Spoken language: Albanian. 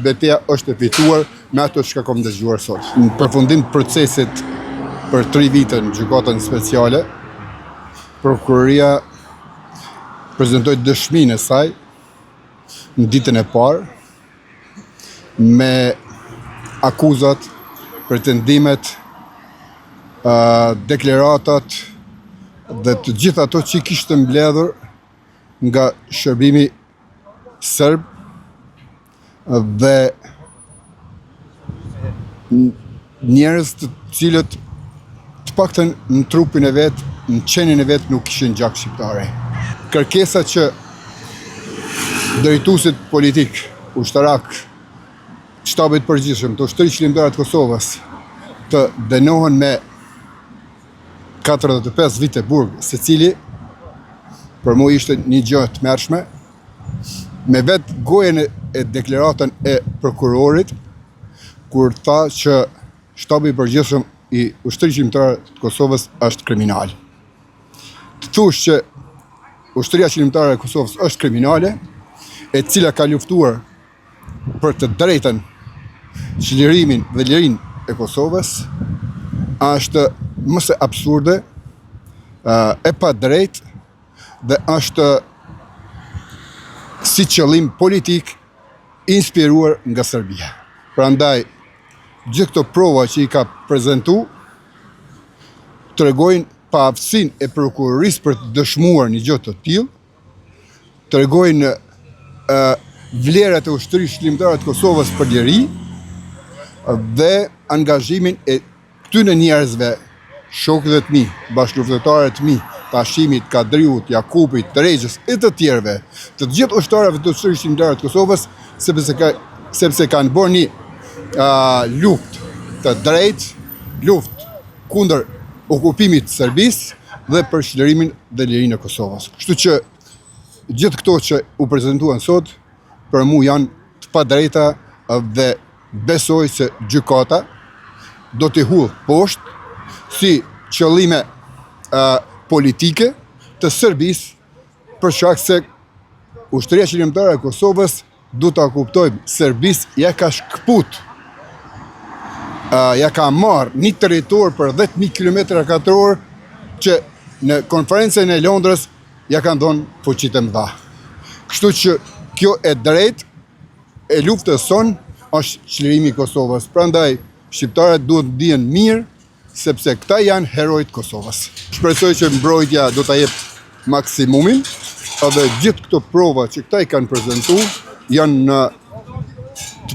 betejë është e fituar me ato që kam dëgjuar sot. Në përfundim të procesit për 3 vite në gjykatën speciale, prokuroria prezantoi dëshminë e saj në ditën e parë me akuzat, pretendimet, deklaratat dhe të gjitha ato që kishte mbledhur nga shërbimi serb dhe njerëz të cilët të paktën në trupin e vet, në qenien e vet nuk kishin gjak shqiptare. Kërkesa që drejtuesit politik, ushtarak, shtabit përgjithshëm të ushtrisë qendrore të Kosovës të dënohen me 45 vite burg secili, për mua ishte një gjë e tmerrshme, me vetë gojen e deklaratën e prokurorit, kur tha që shtabi i përgjithshëm i ushtrisë qendrore të Kosovës është kriminal. Të thush që ushtria qendrore e Kosovës është kriminale, e cila ka luftuar për të drejtën, çlirimin dhe lirinë e Kosovës, është më se absurde, e pa drejtë dhe është si qëllim politik inspiruar nga Serbia. Prandaj, gjithë këto prova që i ka prezantu tregojnë paaftësinë e prokurorisë për të dëshmuar një gjë të tillë, tregojnë vlerat e ushtrisë qendrore të Kosovës për liri dhe angazhimin e këtyre njerëzve, shokëve të mi, bashkëluftëtarët të mi, të Hashimit, Kadriut, Jakupit, të Regjës e të tjerëve, të gjithë ushtarëve të ushtrisë qendrore të Kosovës, sepse kanë bërë një luftë të drejtë, luftë kundër okupimit të Serbisë dhe për çlirimin dhe lirinë e Kosovës. Kështu që gjithë këto që u prezantuan sot, për mua janë të padrejta dhe besoj se gjykata do t'i hull poshtë si qëllime politike të Serbisë, për shkak se ushtria qendrore e Kosovës, du ta kuptojmë, Serbisë ja ka shkput, ja ka marrë një territor për 10.000 km2 që në konferencën e Londrës ja kanë dhënë fuqitë e mëdha. Kështu që kjo e drejtë e luftës sonë është çlirimi i Kosovës. Prandaj shqiptarët duhet të dihen mirë sepse këta janë herojtë Kosovës. Shpresoj që mbrojtja do ta jep maksimumin, edhe gjithë këto prova që këta i kanë prezantuar janë në